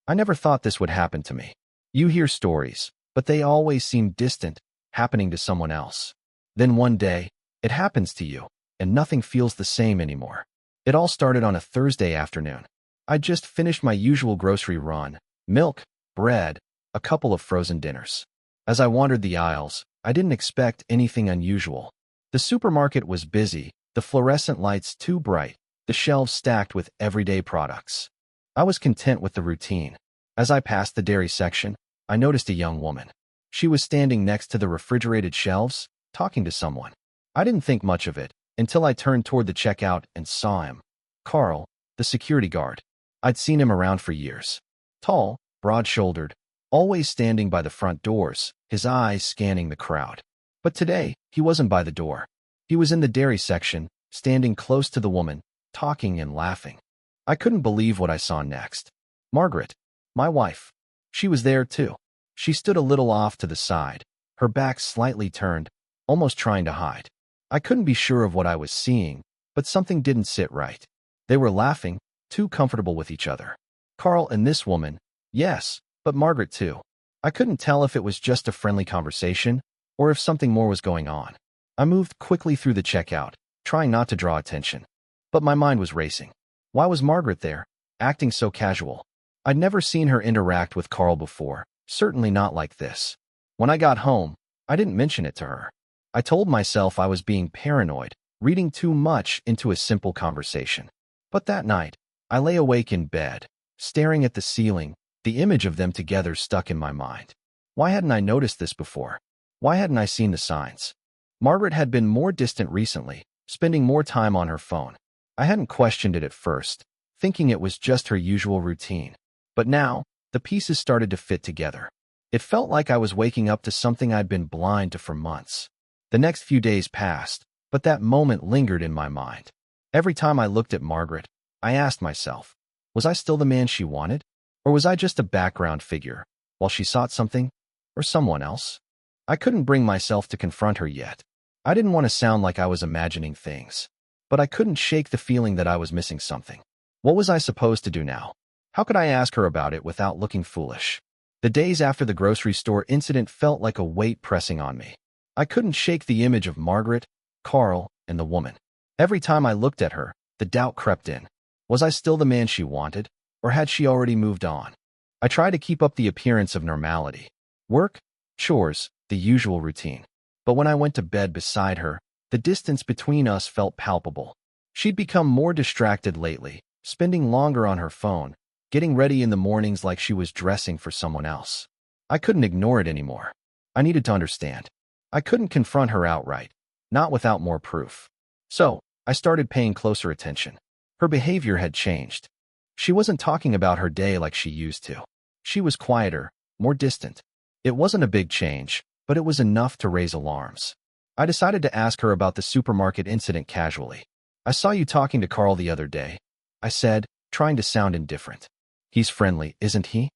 I never thought this would happen to me. You hear stories, but they always seem distant, happening to someone else. Then one day, it happens to you, and nothing feels the same anymore. It all started on a Thursday afternoon. I just finished my usual grocery run: milk, bread, a couple of frozen dinners. As I wandered the aisles, I didn't expect anything unusual. The supermarket was busy, the fluorescent lights too bright, the shelves stacked with everyday products. I was content with the routine. As I passed the dairy section, I noticed a young woman. She was standing next to the refrigerated shelves, talking to someone. I didn't think much of it until I turned toward the checkout and saw him. Carl, the security guard. I'd seen him around for years. Tall, broad-shouldered, always standing by the front doors, his eyes scanning the crowd. But today, he wasn't by the door. He was in the dairy section, standing close to the woman, talking and laughing. I couldn't believe what I saw next. Margaret, my wife. She was there too. She stood a little off to the side, her back slightly turned, almost trying to hide. I couldn't be sure of what I was seeing, but something didn't sit right. They were laughing, too comfortable with each other. Carl and this woman, yes, but Margaret too. I couldn't tell if it was just a friendly conversation or if something more was going on. I moved quickly through the checkout, trying not to draw attention. But my mind was racing. Why was Margaret there, acting so casual? I'd never seen her interact with Carl before, certainly not like this. When I got home, I didn't mention it to her. I told myself I was being paranoid, reading too much into a simple conversation. But that night, I lay awake in bed, staring at the ceiling, the image of them together stuck in my mind. Why hadn't I noticed this before? Why hadn't I seen the signs? Margaret had been more distant recently, spending more time on her phone. I hadn't questioned it at first, thinking it was just her usual routine. But now, the pieces started to fit together. It felt like I was waking up to something I'd been blind to for months. The next few days passed, but that moment lingered in my mind. Every time I looked at Margaret, I asked myself, was I still the man she wanted? Or was I just a background figure, while she sought something, or someone else? I couldn't bring myself to confront her yet. I didn't want to sound like I was imagining things. But I couldn't shake the feeling that I was missing something. What was I supposed to do now? How could I ask her about it without looking foolish? The days after the grocery store incident felt like a weight pressing on me. I couldn't shake the image of Margaret, Carl, and the woman. Every time I looked at her, the doubt crept in. Was I still the man she wanted, or had she already moved on? I tried to keep up the appearance of normality. Work, chores, the usual routine. But when I went to bed beside her, the distance between us felt palpable. She'd become more distracted lately, spending longer on her phone, getting ready in the mornings like she was dressing for someone else. I couldn't ignore it anymore. I needed to understand. I couldn't confront her outright, not without more proof. So, I started paying closer attention. Her behavior had changed. She wasn't talking about her day like she used to. She was quieter, more distant. It wasn't a big change, but it was enough to raise alarms. I decided to ask her about the supermarket incident casually. I saw you talking to Carl the other day, I said, trying to sound indifferent. He's friendly, isn't he?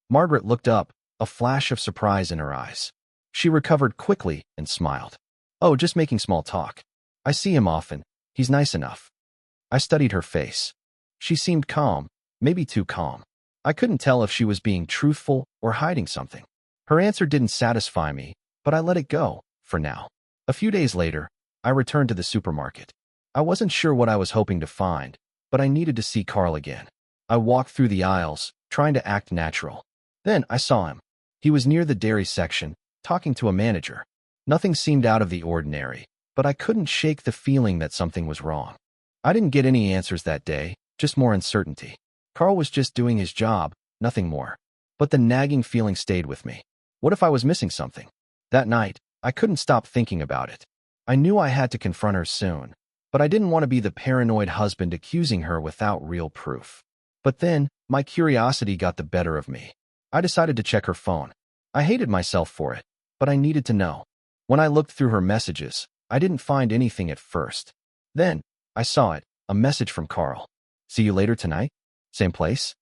Margaret looked up, a flash of surprise in her eyes. She recovered quickly and smiled. Oh, just making small talk. I see him often. He's nice enough. I studied her face. She seemed calm, maybe too calm. I couldn't tell if she was being truthful or hiding something. Her answer didn't satisfy me, but I let it go, for now. A few days later, I returned to the supermarket. I wasn't sure what I was hoping to find, but I needed to see Carl again. I walked through the aisles, trying to act natural. Then I saw him. He was near the dairy section, talking to a manager. Nothing seemed out of the ordinary, but I couldn't shake the feeling that something was wrong. I didn't get any answers that day, just more uncertainty. Carl was just doing his job, nothing more. But the nagging feeling stayed with me. What if I was missing something? That night, I couldn't stop thinking about it. I knew I had to confront her soon, but I didn't want to be the paranoid husband accusing her without real proof. But then, my curiosity got the better of me. I decided to check her phone. I hated myself for it, but I needed to know. When I looked through her messages, I didn't find anything at first. Then, I saw it, a message from Carl. See you later tonight? Same place?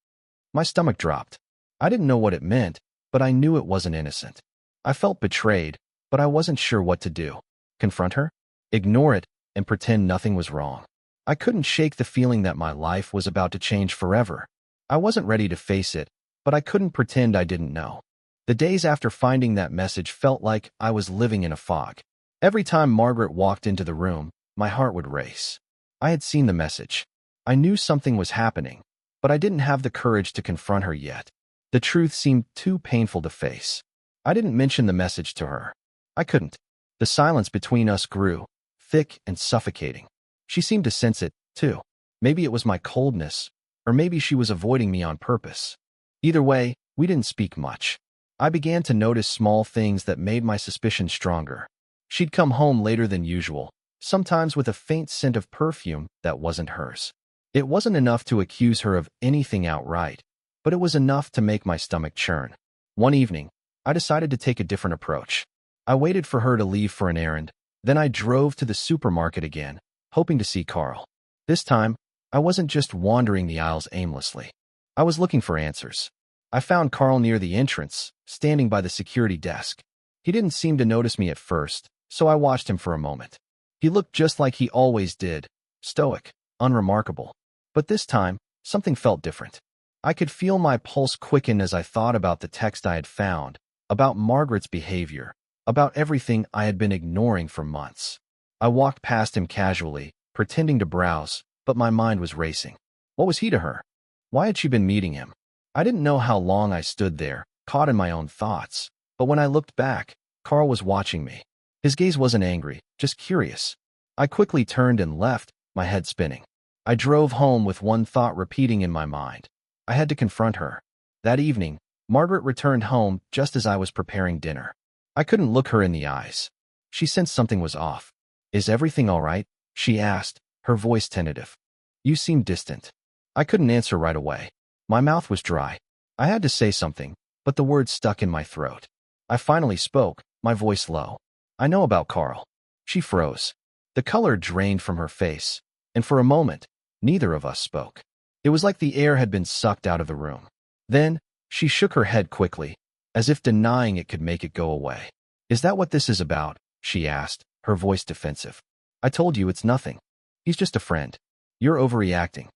My stomach dropped. I didn't know what it meant, but I knew it wasn't innocent. I felt betrayed, but I wasn't sure what to do. Confront her? Ignore it, and pretend nothing was wrong? I couldn't shake the feeling that my life was about to change forever. I wasn't ready to face it, but I couldn't pretend I didn't know. The days after finding that message felt like I was living in a fog. Every time Margaret walked into the room, my heart would race. I had seen the message. I knew something was happening, but I didn't have the courage to confront her yet. The truth seemed too painful to face. I didn't mention the message to her. I couldn't. The silence between us grew, thick and suffocating. She seemed to sense it, too. Maybe it was my coldness, or maybe she was avoiding me on purpose. Either way, we didn't speak much. I began to notice small things that made my suspicion stronger. She'd come home later than usual, sometimes with a faint scent of perfume that wasn't hers. It wasn't enough to accuse her of anything outright, but it was enough to make my stomach churn. One evening, I decided to take a different approach. I waited for her to leave for an errand, then I drove to the supermarket again, hoping to see Carl. This time, I wasn't just wandering the aisles aimlessly. I was looking for answers. I found Carl near the entrance, standing by the security desk. He didn't seem to notice me at first, so I watched him for a moment. He looked just like he always did, stoic, unremarkable. But this time, something felt different. I could feel my pulse quicken as I thought about the text I had found, about Margaret's behavior, about everything I had been ignoring for months. I walked past him casually, pretending to browse, but my mind was racing. What was he to her? Why had she been meeting him? I didn't know how long I stood there, caught in my own thoughts, but when I looked back, Carl was watching me. His gaze wasn't angry, just curious. I quickly turned and left, my head spinning. I drove home with one thought repeating in my mind. I had to confront her. That evening, Margaret returned home just as I was preparing dinner. I couldn't look her in the eyes. She sensed something was off. "Is everything all right?" she asked, her voice tentative. "You seem distant." I couldn't answer right away. My mouth was dry. I had to say something, but the words stuck in my throat. I finally spoke, my voice low. "I know about Carl." She froze. The color drained from her face, and for a moment, neither of us spoke. It was like the air had been sucked out of the room. Then, she shook her head quickly, as if denying it could make it go away. "Is that what this is about?" she asked, her voice defensive. "I told you it's nothing. He's just a friend. You're overreacting."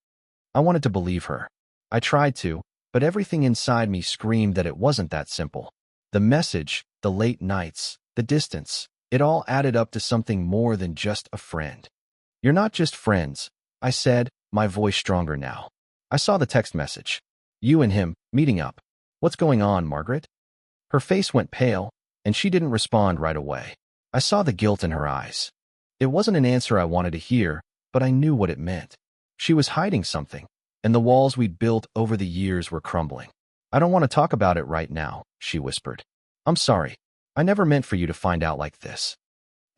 I wanted to believe her. I tried to, but everything inside me screamed that it wasn't that simple. The message, the late nights, the distance, it all added up to something more than just a friend. "You're not just friends," I said, my voice stronger now. "I saw the text message. You and him, meeting up. What's going on, Margaret?" Her face went pale, and she didn't respond right away. I saw the guilt in her eyes. It wasn't an answer I wanted to hear, but I knew what it meant. She was hiding something, and the walls we'd built over the years were crumbling. "I don't want to talk about it right now," she whispered. "I'm sorry. I never meant for you to find out like this."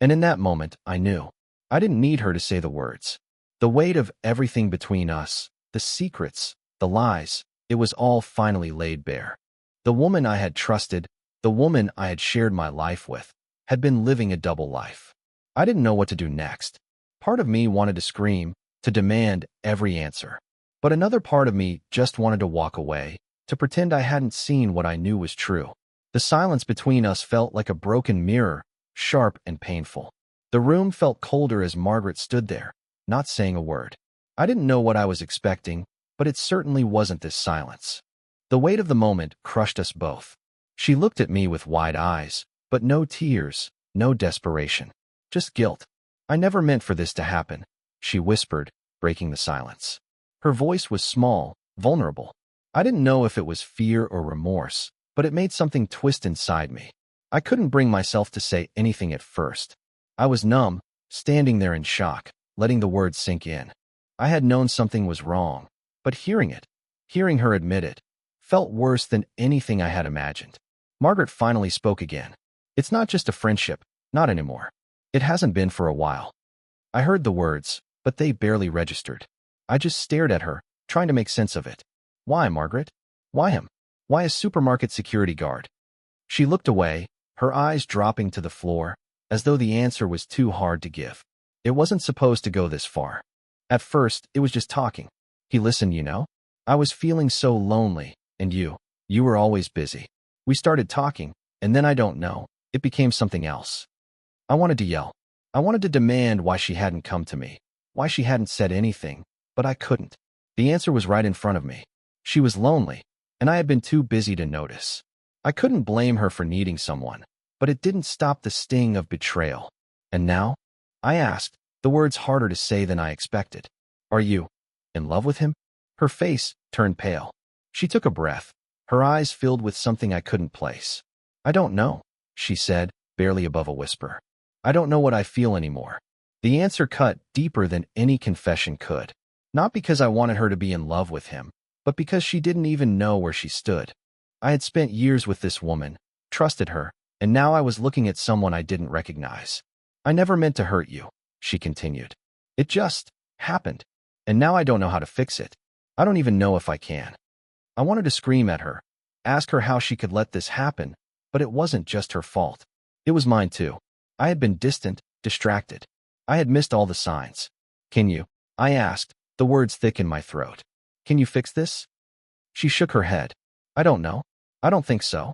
And in that moment, I knew. I didn't need her to say the words. The weight of everything between us, the secrets, the lies, it was all finally laid bare. The woman I had trusted, the woman I had shared my life with, had been living a double life. I didn't know what to do next. Part of me wanted to scream, to demand every answer. But another part of me just wanted to walk away, to pretend I hadn't seen what I knew was true. The silence between us felt like a broken mirror, sharp and painful. The room felt colder as Margaret stood there, not saying a word. I didn't know what I was expecting, but it certainly wasn't this silence. The weight of the moment crushed us both. She looked at me with wide eyes, but no tears, no desperation. Just guilt. "I never meant for this to happen," she whispered, breaking the silence. Her voice was small, vulnerable. I didn't know if it was fear or remorse, but it made something twist inside me. I couldn't bring myself to say anything at first. I was numb, standing there in shock, letting the words sink in. I had known something was wrong, but hearing her admit it, felt worse than anything I had imagined. Margaret finally spoke again. "It's not just a friendship, not anymore. It hasn't been for a while." I heard the words, but they barely registered. I just stared at her, trying to make sense of it. "Why, Margaret? Why him? Why a supermarket security guard?" She looked away, her eyes dropping to the floor, as though the answer was too hard to give. It wasn't supposed to go this far. At first, it was just talking. He listened, you know? I was feeling so lonely, and you were always busy. We started talking, and then I don't know, it became something else. I wanted to yell. I wanted to demand why she hadn't come to me, why she hadn't said anything, but I couldn't. The answer was right in front of me. She was lonely. and I had been too busy to notice. I couldn't blame her for needing someone, but it didn't stop the sting of betrayal. And now? I asked, the words harder to say than I expected. Are you in love with him? Her face turned pale. She took a breath, her eyes filled with something I couldn't place. I don't know, she said, barely above a whisper. I don't know what I feel anymore. The answer cut deeper than any confession could. Not because I wanted her to be in love with him, but because she didn't even know where she stood. I had spent years with this woman, trusted her, and now I was looking at someone I didn't recognize. I never meant to hurt you, she continued. It just happened, and now I don't know how to fix it. I don't even know if I can. I wanted to scream at her, ask her how she could let this happen, but it wasn't just her fault. It was mine too. I had been distant, distracted. I had missed all the signs. Can you? I asked, the words thick in my throat. Can you fix this? She shook her head. I don't know. I don't think so.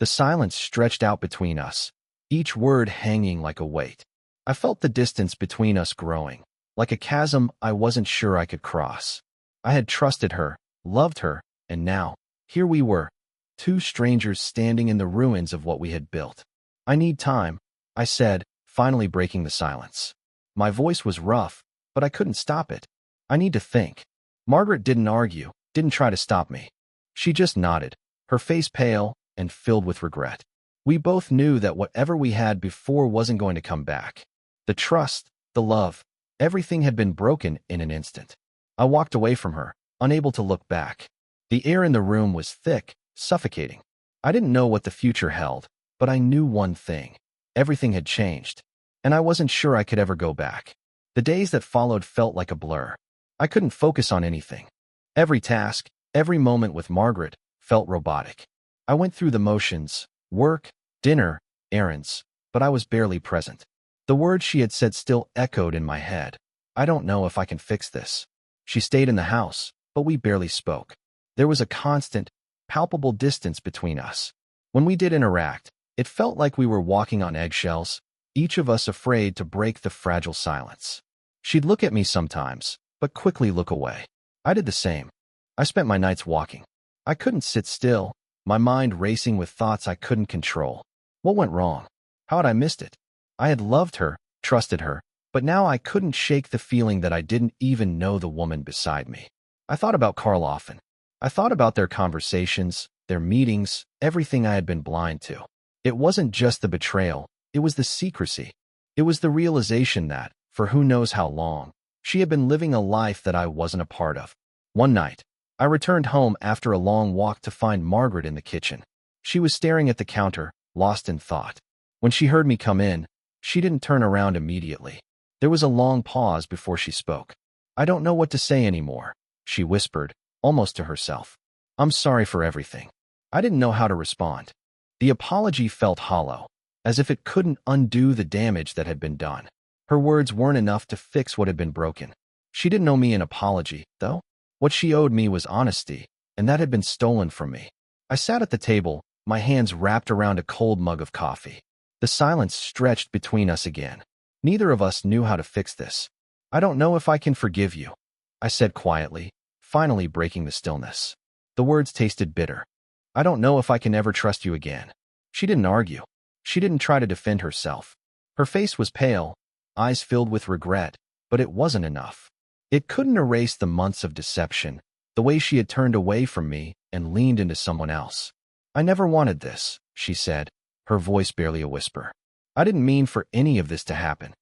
The silence stretched out between us, each word hanging like a weight. I felt the distance between us growing, like a chasm I wasn't sure I could cross. I had trusted her, loved her, and now, here we were, two strangers standing in the ruins of what we had built. I need time, I said, finally breaking the silence. My voice was rough, but I couldn't stop it. I need to think. Margaret didn't argue, didn't try to stop me. She just nodded, her face pale and filled with regret. We both knew that whatever we had before wasn't going to come back. The trust, the love, everything had been broken in an instant. I walked away from her, unable to look back. The air in the room was thick, suffocating. I didn't know what the future held, but I knew one thing. Everything had changed, and I wasn't sure I could ever go back. The days that followed felt like a blur. I couldn't focus on anything. Every task, every moment with Margaret felt robotic. I went through the motions, work, dinner, errands, but I was barely present. The words she had said still echoed in my head. I don't know if I can fix this. She stayed in the house, but we barely spoke. There was a constant, palpable distance between us. When we did interact, it felt like we were walking on eggshells, each of us afraid to break the fragile silence. She'd look at me sometimes, but quickly look away. I did the same. I spent my nights walking. I couldn't sit still, my mind racing with thoughts I couldn't control. What went wrong? How had I missed it? I had loved her, trusted her, but now I couldn't shake the feeling that I didn't even know the woman beside me. I thought about Carl often. I thought about their conversations, their meetings, everything I had been blind to. It wasn't just the betrayal, it was the secrecy. It was the realization that, for who knows how long, she had been living a life that I wasn't a part of. One night, I returned home after a long walk to find Margaret in the kitchen. She was staring at the counter, lost in thought. When she heard me come in, she didn't turn around immediately. There was a long pause before she spoke. I don't know what to say anymore, she whispered, almost to herself. I'm sorry for everything. I didn't know how to respond. The apology felt hollow, as if it couldn't undo the damage that had been done. Her words weren't enough to fix what had been broken. She didn't owe me an apology, though. What she owed me was honesty, and that had been stolen from me. I sat at the table, my hands wrapped around a cold mug of coffee. The silence stretched between us again. Neither of us knew how to fix this. I don't know if I can forgive you, I said quietly, finally breaking the stillness. The words tasted bitter. I don't know if I can ever trust you again. She didn't argue. She didn't try to defend herself. Her face was pale, eyes filled with regret, but it wasn't enough. It couldn't erase the months of deception, the way she had turned away from me and leaned into someone else. I never wanted this, she said, her voice barely a whisper. I didn't mean for any of this to happen.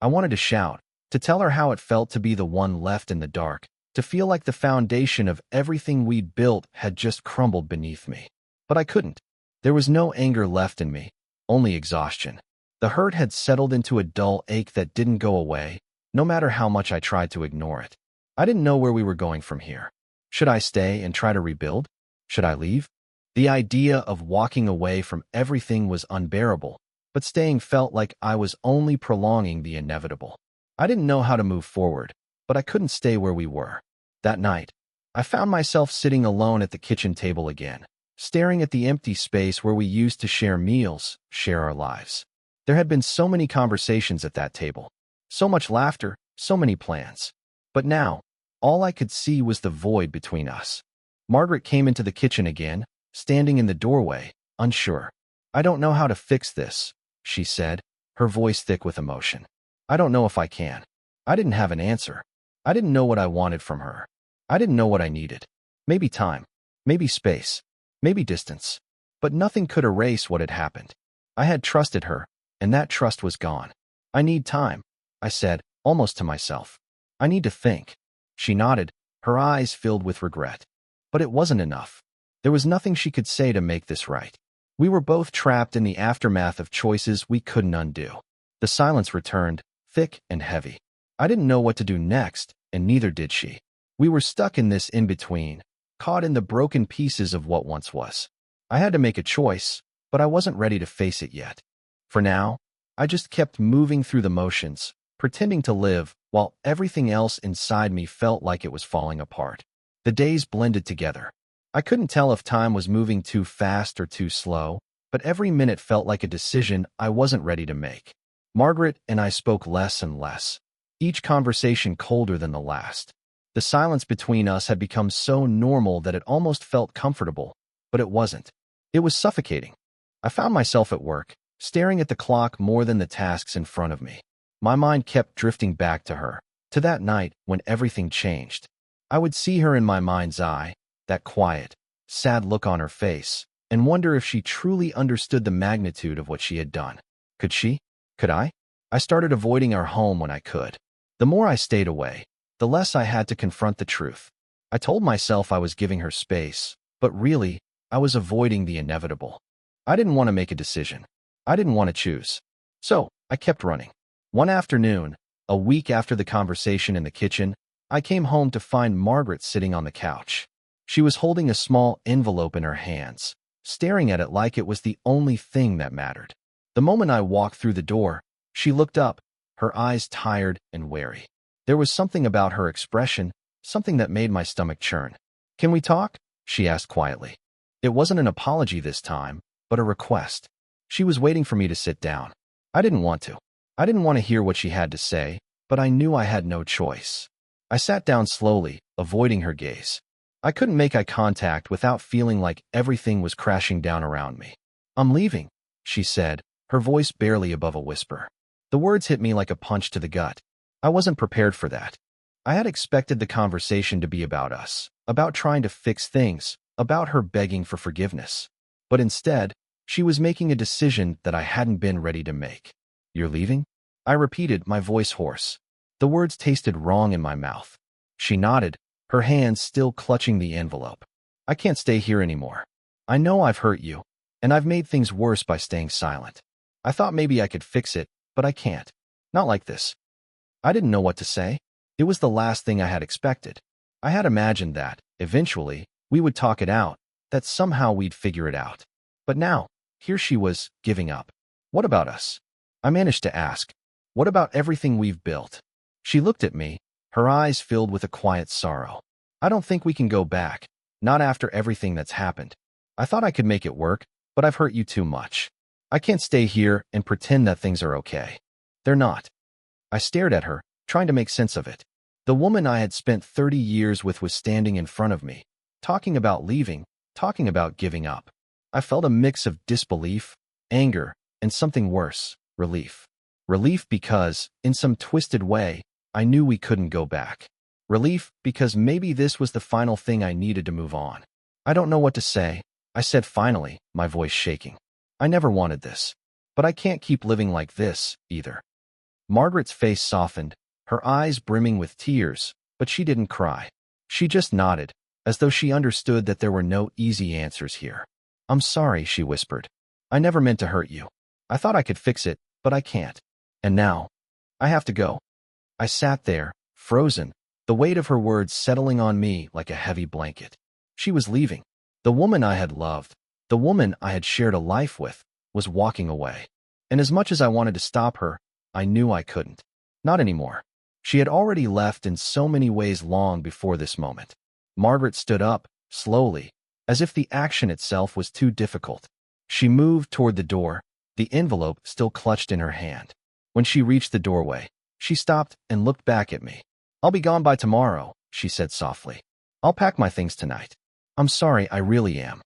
I wanted to shout, to tell her how it felt to be the one left in the dark, to feel like the foundation of everything we'd built had just crumbled beneath me. But I couldn't. There was no anger left in me, only exhaustion. The hurt had settled into a dull ache that didn't go away, no matter how much I tried to ignore it. I didn't know where we were going from here. Should I stay and try to rebuild? Should I leave? The idea of walking away from everything was unbearable, but staying felt like I was only prolonging the inevitable. I didn't know how to move forward, but I couldn't stay where we were. That night, I found myself sitting alone at the kitchen table again, staring at the empty space where we used to share meals, share our lives. There had been so many conversations at that table, so much laughter, so many plans. But now, all I could see was the void between us. Margaret came into the kitchen again, standing in the doorway, unsure. "I don't know how to fix this," she said, her voice thick with emotion. "I don't know if I can." I didn't have an answer. I didn't know what I wanted from her. I didn't know what I needed. Maybe time, maybe space, maybe distance. But nothing could erase what had happened. I had trusted her, and that trust was gone. "I need time," I said, almost to myself. "I need to think." She nodded, her eyes filled with regret. But it wasn't enough. There was nothing she could say to make this right. We were both trapped in the aftermath of choices we couldn't undo. The silence returned, thick and heavy. I didn't know what to do next, and neither did she. We were stuck in this in-between, caught in the broken pieces of what once was. I had to make a choice, but I wasn't ready to face it yet. For now, I just kept moving through the motions, pretending to live, while everything else inside me felt like it was falling apart. The days blended together. I couldn't tell if time was moving too fast or too slow, but every minute felt like a decision I wasn't ready to make. Margaret and I spoke less and less, each conversation colder than the last. The silence between us had become so normal that it almost felt comfortable, but it wasn't. It was suffocating. I found myself at work, staring at the clock more than the tasks in front of me. My mind kept drifting back to her, to that night when everything changed. I would see her in my mind's eye, that quiet, sad look on her face, and wonder if she truly understood the magnitude of what she had done. Could she? Could I? I started avoiding our home when I could. The more I stayed away, the less I had to confront the truth. I told myself I was giving her space, but really, I was avoiding the inevitable. I didn't want to make a decision. I didn't want to choose. So, I kept running. One afternoon, a week after the conversation in the kitchen, I came home to find Margaret sitting on the couch. She was holding a small envelope in her hands, staring at it like it was the only thing that mattered. The moment I walked through the door, she looked up, her eyes tired and wary. There was something about her expression, something that made my stomach churn. "Can we talk?" she asked quietly. It wasn't an apology this time, but a request. She was waiting for me to sit down. I didn't want to. I didn't want to hear what she had to say, but I knew I had no choice. I sat down slowly, avoiding her gaze. I couldn't make eye contact without feeling like everything was crashing down around me. "I'm leaving," she said, her voice barely above a whisper. The words hit me like a punch to the gut. I wasn't prepared for that. I had expected the conversation to be about us, about trying to fix things, about her begging for forgiveness. But instead, she was making a decision that I hadn't been ready to make. "You're leaving?" I repeated, my voice hoarse. The words tasted wrong in my mouth. She nodded, her hands still clutching the envelope. "I can't stay here anymore. I know I've hurt you, and I've made things worse by staying silent. I thought maybe I could fix it, but I can't. Not like this." I didn't know what to say. It was the last thing I had expected. I had imagined that, eventually, we would talk it out, that somehow we'd figure it out. But now, here she was, giving up. "What about us?" I managed to ask. "What about everything we've built?" She looked at me, her eyes filled with a quiet sorrow. "I don't think we can go back, not after everything that's happened. I thought I could make it work, but I've hurt you too much. I can't stay here and pretend that things are okay. They're not." I stared at her, trying to make sense of it. The woman I had spent 30 years with was standing in front of me, talking about leaving, talking about giving up. I felt a mix of disbelief, anger, and something worse, relief. Relief because, in some twisted way, I knew we couldn't go back. Relief because maybe this was the final thing I needed to move on. "I don't know what to say," I said finally, my voice shaking. "I never wanted this. But I can't keep living like this, either." Margaret's face softened, her eyes brimming with tears, but she didn't cry. She just nodded, as though she understood that there were no easy answers here. "I'm sorry," she whispered. "I never meant to hurt you. I thought I could fix it, but I can't. And now, I have to go." I sat there, frozen, the weight of her words settling on me like a heavy blanket. She was leaving. The woman I had loved, the woman I had shared a life with, was walking away. And as much as I wanted to stop her, I knew I couldn't. Not anymore. She had already left in so many ways long before this moment. Margaret stood up, slowly, as if the action itself was too difficult. She moved toward the door, the envelope still clutched in her hand. When she reached the doorway, she stopped and looked back at me. "I'll be gone by tomorrow," she said softly. "I'll pack my things tonight." I'm sorry, I really am.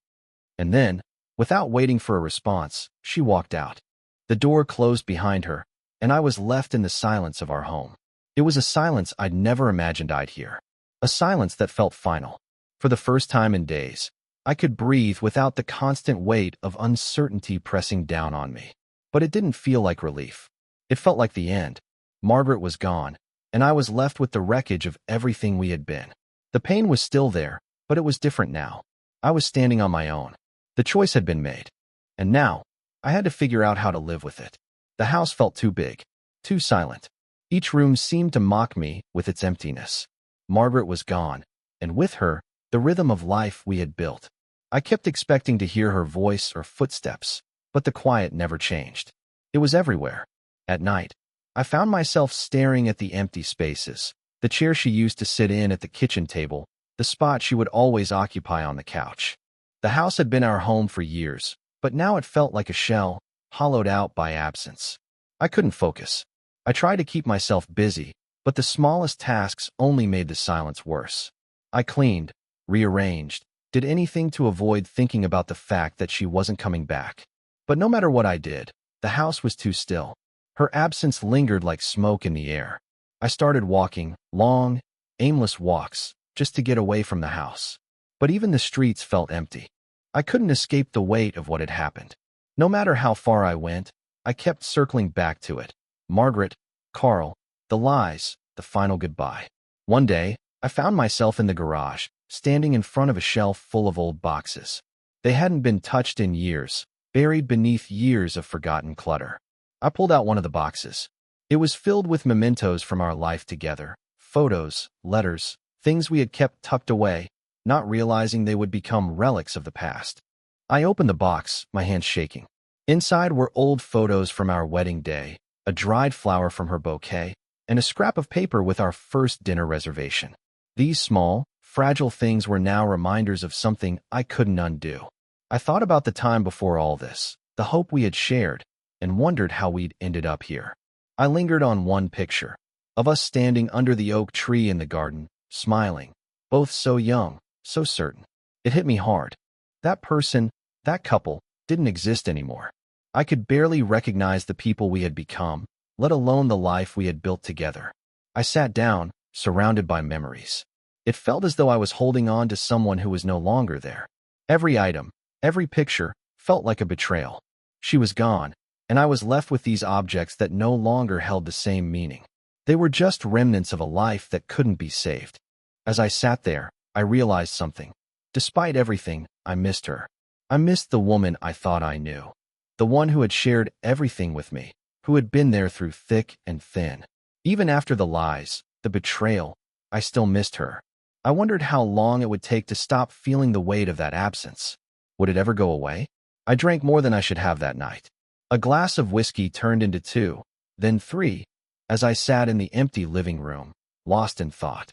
And then, without waiting for a response, she walked out. The door closed behind her, and I was left in the silence of our home. It was a silence I'd never imagined I'd hear. A silence that felt final. For the first time in days, I could breathe without the constant weight of uncertainty pressing down on me. But it didn't feel like relief. It felt like the end. Margaret was gone, and I was left with the wreckage of everything we had been. The pain was still there, but it was different now. I was standing on my own. The choice had been made. And now, I had to figure out how to live with it. The house felt too big, too silent. Each room seemed to mock me with its emptiness. Margaret was gone, and with her, the rhythm of life we had built. I kept expecting to hear her voice or footsteps, but the quiet never changed. It was everywhere. At night, I found myself staring at the empty spaces, the chair she used to sit in at the kitchen table, the spot she would always occupy on the couch. The house had been our home for years, but now it felt like a shell, hollowed out by absence. I couldn't focus. I tried to keep myself busy, but the smallest tasks only made the silence worse. I cleaned, rearranged, did anything to avoid thinking about the fact that she wasn't coming back. But no matter what I did, the house was too still. Her absence lingered like smoke in the air. I started walking, long, aimless walks, just to get away from the house. But even the streets felt empty. I couldn't escape the weight of what had happened. No matter how far I went, I kept circling back to it. Margaret, Carl, the lies, the final goodbye. One day, I found myself in the garage, standing in front of a shelf full of old boxes. They hadn't been touched in years, buried beneath years of forgotten clutter. I pulled out one of the boxes. It was filled with mementos from our life together, photos, letters, things we had kept tucked away, not realizing they would become relics of the past. I opened the box, my hands shaking. Inside were old photos from our wedding day, a dried flower from her bouquet, and a scrap of paper with our first dinner reservation. These small, fragile things were now reminders of something I couldn't undo. I thought about the time before all this, the hope we had shared, and wondered how we'd ended up here. I lingered on one picture, of us standing under the oak tree in the garden, smiling, both so young, so certain. It hit me hard. That person, that couple, didn't exist anymore. I could barely recognize the people we had become, let alone the life we had built together. I sat down, surrounded by memories. It felt as though I was holding on to someone who was no longer there. Every item, every picture, felt like a betrayal. She was gone, and I was left with these objects that no longer held the same meaning. They were just remnants of a life that couldn't be saved. As I sat there, I realized something. Despite everything, I missed her. I missed the woman I thought I knew. The one who had shared everything with me, who had been there through thick and thin. Even after the lies, the betrayal, I still missed her. I wondered how long it would take to stop feeling the weight of that absence. Would it ever go away? I drank more than I should have that night. A glass of whiskey turned into 2, then 3, as I sat in the empty living room, lost in thought.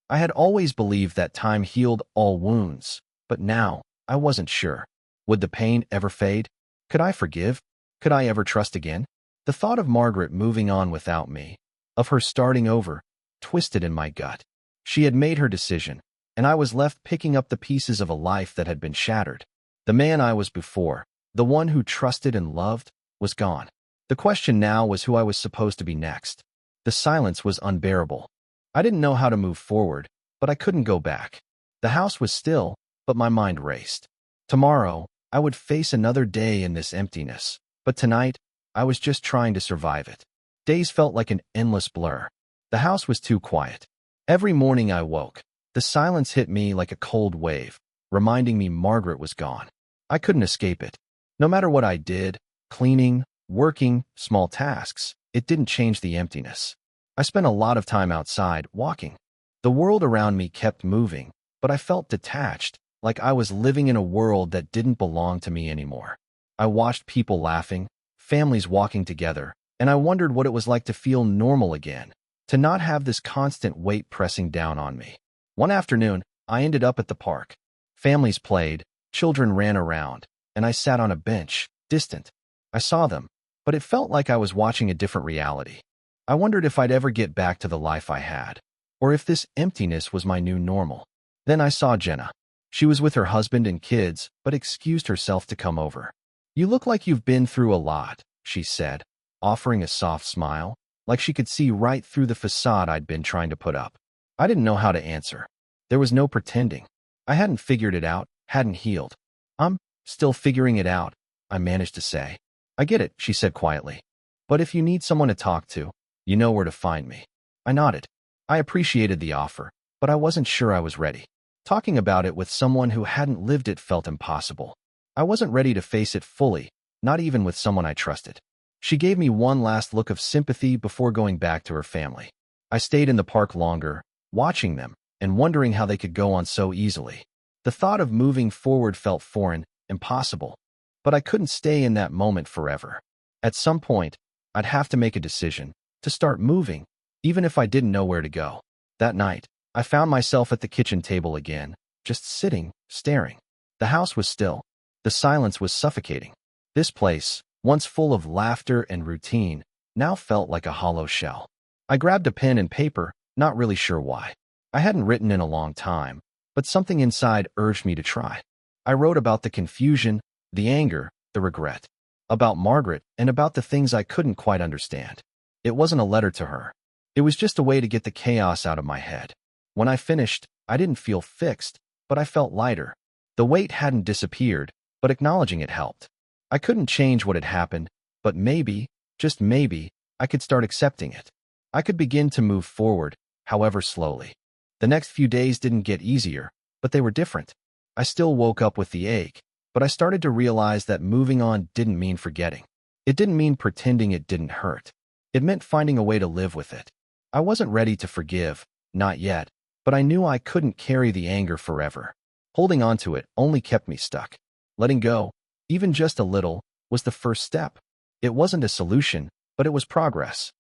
I had always believed that time healed all wounds, but now I wasn't sure. Would the pain ever fade? Could I forgive? Could I ever trust again? The thought of Margaret moving on without me, of her starting over, twisted in my gut. She had made her decision, and I was left picking up the pieces of a life that had been shattered. The man I was before, the one who trusted and loved, was gone. The question now was who I was supposed to be next. The silence was unbearable. I didn't know how to move forward, but I couldn't go back. The house was still, but my mind raced. Tomorrow, I would face another day in this emptiness, but tonight, I was just trying to survive it. Days felt like an endless blur. The house was too quiet. Every morning I woke, the silence hit me like a cold wave, reminding me Margaret was gone. I couldn't escape it. No matter what I did, cleaning, working, small tasks, it didn't change the emptiness. I spent a lot of time outside, walking. The world around me kept moving, but I felt detached, like I was living in a world that didn't belong to me anymore. I watched people laughing, families walking together, and I wondered what it was like to feel normal again, to not have this constant weight pressing down on me. One afternoon, I ended up at the park. Families played, children ran around, and I sat on a bench, distant. I saw them, but it felt like I was watching a different reality. I wondered if I'd ever get back to the life I had, or if this emptiness was my new normal. Then I saw Jenna. She was with her husband and kids, but excused herself to come over. "You look like you've been through a lot," she said, offering a soft smile, like she could see right through the facade I'd been trying to put up. I didn't know how to answer. There was no pretending. I hadn't figured it out, hadn't healed. "I'm still figuring it out," I managed to say. "I get it," she said quietly. "But if you need someone to talk to, you know where to find me." I nodded. I appreciated the offer, but I wasn't sure I was ready. Talking about it with someone who hadn't lived it felt impossible. I wasn't ready to face it fully, not even with someone I trusted. She gave me one last look of sympathy before going back to her family. I stayed in the park longer, watching them, and wondering how they could go on so easily. The thought of moving forward felt foreign, impossible. But I couldn't stay in that moment forever. At some point, I'd have to make a decision, to start moving, even if I didn't know where to go. That night, I found myself at the kitchen table again, just sitting, staring. The house was still. The silence was suffocating. This place, once full of laughter and routine, now felt like a hollow shell. I grabbed a pen and paper, not really sure why. I hadn't written in a long time, but something inside urged me to try. I wrote about the confusion, the anger, the regret, about Margaret, and about the things I couldn't quite understand. It wasn't a letter to her. It was just a way to get the chaos out of my head. When I finished, I didn't feel fixed, but I felt lighter. The weight hadn't disappeared, but acknowledging it helped. I couldn't change what had happened, but maybe, just maybe, I could start accepting it. I could begin to move forward, however slowly. The next few days didn't get easier, but they were different. I still woke up with the ache, but I started to realize that moving on didn't mean forgetting. It didn't mean pretending it didn't hurt. It meant finding a way to live with it. I wasn't ready to forgive, not yet, but I knew I couldn't carry the anger forever. Holding on to it only kept me stuck. Letting go, even just a little, was the first step. It wasn't a solution, but it was progress.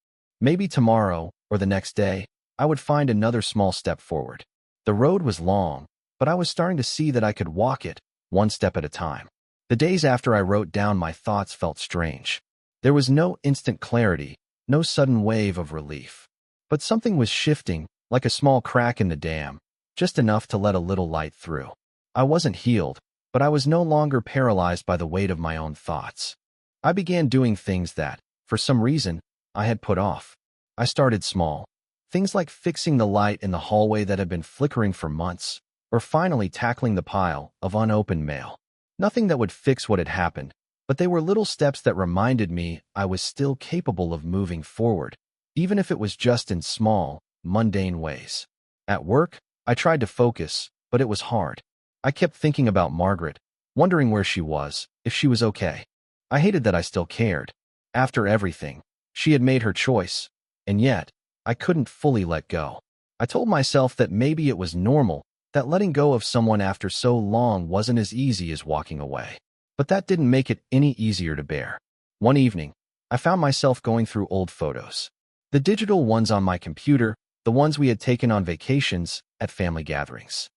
Maybe tomorrow, or the next day, I would find another small step forward. The road was long, but I was starting to see that I could walk it, one step at a time. The days after I wrote down my thoughts felt strange. There was no instant clarity, no sudden wave of relief. But something was shifting, like a small crack in the dam, just enough to let a little light through. I wasn't healed, but I was no longer paralyzed by the weight of my own thoughts. I began doing things that, for some reason, I had put off. I started small. Things like fixing the light in the hallway that had been flickering for months, or finally tackling the pile of unopened mail. Nothing that would fix what had happened, but they were little steps that reminded me I was still capable of moving forward, even if it was just in small, mundane ways. At work, I tried to focus, but it was hard. I kept thinking about Margaret, wondering where she was, if she was okay. I hated that I still cared. After everything, she had made her choice, and yet, I couldn't fully let go. I told myself that maybe it was normal, that letting go of someone after so long wasn't as easy as walking away. But that didn't make it any easier to bear. One evening, I found myself going through old photos. The digital ones on my computer, the ones we had taken on vacations, at family gatherings.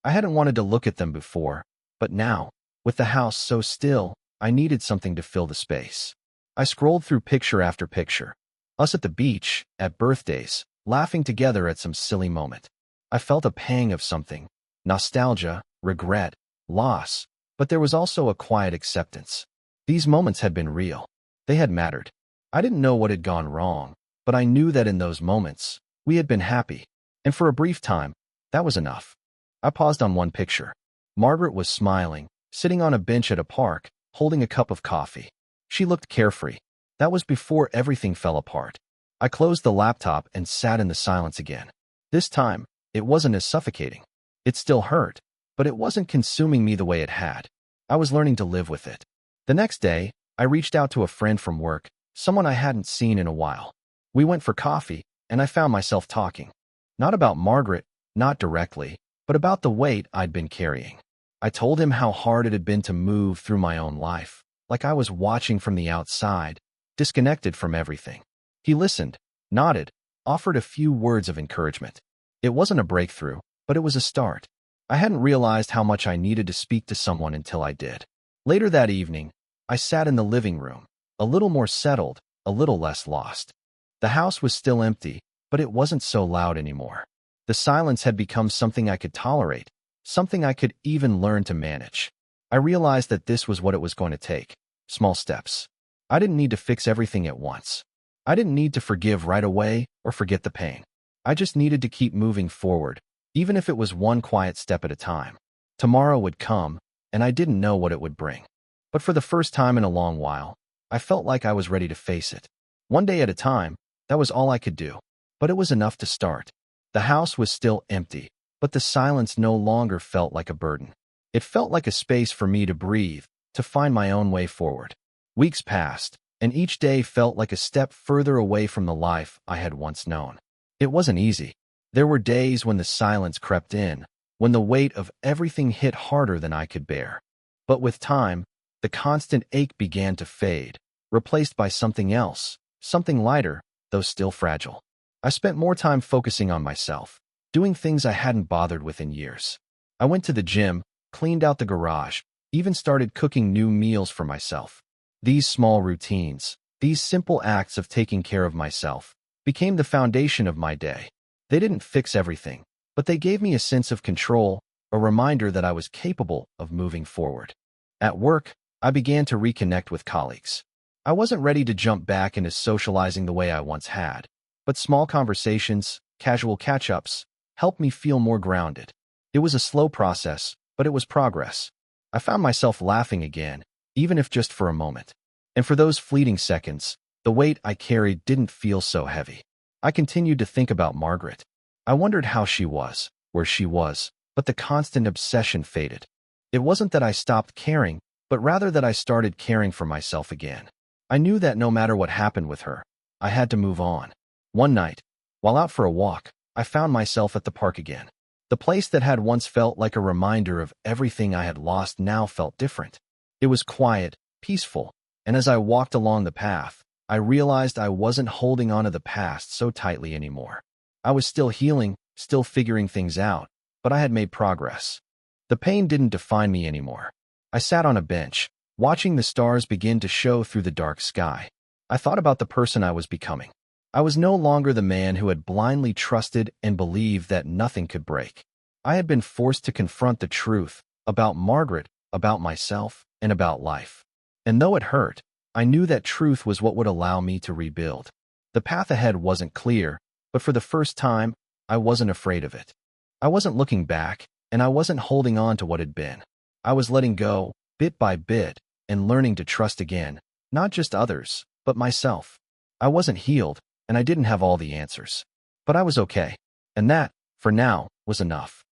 I hadn't wanted to look at them before, but now, with the house so still, I needed something to fill the space. I scrolled through picture after picture. Us at the beach, at birthdays, laughing together at some silly moment. I felt a pang of something. Nostalgia, regret, loss, but there was also a quiet acceptance. These moments had been real. They had mattered. I didn't know what had gone wrong, but I knew that in those moments, we had been happy. And for a brief time, that was enough. I paused on one picture. Margaret was smiling, sitting on a bench at a park, holding a cup of coffee. She looked carefree. That was before everything fell apart. I closed the laptop and sat in the silence again. This time, it wasn't as suffocating. It still hurt, but it wasn't consuming me the way it had. I was learning to live with it. The next day, I reached out to a friend from work, someone I hadn't seen in a while. We went for coffee, and I found myself talking. Not about Margaret, not directly, but about the weight I'd been carrying. I told him how hard it had been to move through my own life, like I was watching from the outside, disconnected from everything. He listened, nodded, offered a few words of encouragement. It wasn't a breakthrough, but it was a start. I hadn't realized how much I needed to speak to someone until I did. Later that evening, I sat in the living room, a little more settled, a little less lost. The house was still empty, but it wasn't so loud anymore. The silence had become something I could tolerate, something I could even learn to manage. I realized that this was what it was going to take. Small steps. I didn't need to fix everything at once. I didn't need to forgive right away or forget the pain. I just needed to keep moving forward, even if it was one quiet step at a time. Tomorrow would come, and I didn't know what it would bring. But for the first time in a long while, I felt like I was ready to face it. One day at a time, that was all I could do. But it was enough to start. The house was still empty, but the silence no longer felt like a burden. It felt like a space for me to breathe, to find my own way forward. Weeks passed, and each day felt like a step further away from the life I had once known. It wasn't easy. There were days when the silence crept in, when the weight of everything hit harder than I could bear. But with time, the constant ache began to fade, replaced by something else, something lighter, though still fragile. I spent more time focusing on myself, doing things I hadn't bothered with in years. I went to the gym, cleaned out the garage, even started cooking new meals for myself. These small routines, these simple acts of taking care of myself, became the foundation of my day. They didn't fix everything, but they gave me a sense of control, a reminder that I was capable of moving forward. At work, I began to reconnect with colleagues. I wasn't ready to jump back into socializing the way I once had, but small conversations, casual catch-ups, helped me feel more grounded. It was a slow process, but it was progress. I found myself laughing again, even if just for a moment. And for those fleeting seconds, the weight I carried didn't feel so heavy. I continued to think about Margaret. I wondered how she was, where she was, but the constant obsession faded. It wasn't that I stopped caring, but rather that I started caring for myself again. I knew that no matter what happened with her, I had to move on. One night, while out for a walk, I found myself at the park again. The place that had once felt like a reminder of everything I had lost now felt different. It was quiet, peaceful, and as I walked along the path, I realized I wasn't holding on to the past so tightly anymore. I was still healing, still figuring things out, but I had made progress. The pain didn't define me anymore. I sat on a bench, watching the stars begin to show through the dark sky. I thought about the person I was becoming. I was no longer the man who had blindly trusted and believed that nothing could break. I had been forced to confront the truth about Margaret, about myself, and about life. And though it hurt, I knew that truth was what would allow me to rebuild. The path ahead wasn't clear, but for the first time, I wasn't afraid of it. I wasn't looking back, and I wasn't holding on to what had been. I was letting go, bit by bit, and learning to trust again, not just others, but myself. I wasn't healed, and I didn't have all the answers. But I was okay. And that, for now, was enough.